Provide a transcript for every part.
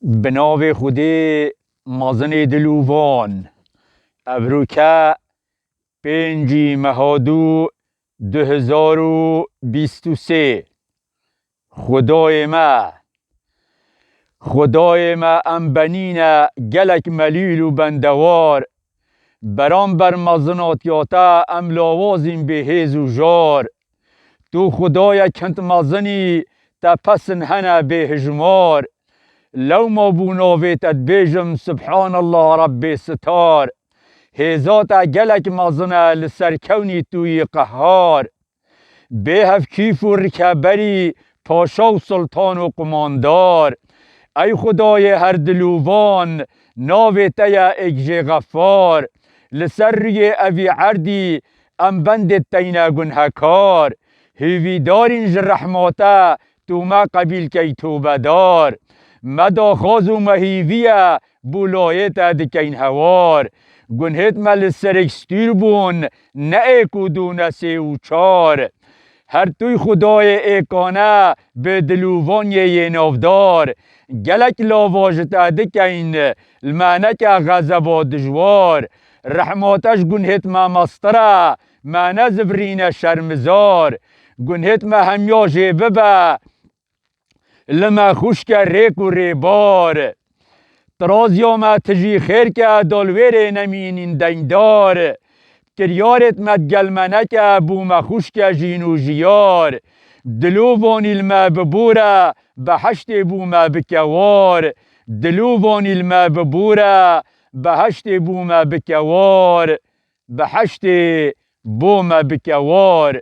بناو خودی مازن دلووان ابروکه 5 مهادو 2023. خدای ما ام بنینه گلک ملیل و بندوار، برام بر مزناتیاتا ام لاوازیم به هیز و جار. تو خدای کنت مزنی تا پسن هنه به هجمار، لو ما بوناویتت بیجم سبحان الله رب ستار. هیزاتا گلک مزنه لسر کونی توی قهار، به هف کیف و رکبری پاشا و سلطان و قماندار. ای خدای هر دلووان ناویتا یا اگجه غفار، لسر روی اوی عردی ام بند تینا گنهکار. هیوی دارین رحماتا تو ما قبیل کی توبه دار، مدا خاز و مهیویه بولایتا دکین هوار. گنهت مل سرکستیر بون نه ایکو دونه سه و چار، هر توی خدای ایکانه به دلووان یه نافدار. گلک لاواجتا دکین المعنک غزبا دجوار، رحماتش گنهت ما مستره ما نزبرین شرمزار. گنهت ما همیا جیبه با لما خوشک ریک و ریبار، ترازیا ما تجی خیر که دالویر نمینین دیندار. کریارت مد گلمنک بو ما خوشک جینو جیار، دلووان الما ببوره بحشت بو ما بکوار. دلووان الما ببوره بحشت بو ما بکوار، بحشت بو ما بکوار.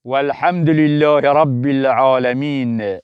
والحمد لله رب العالمين.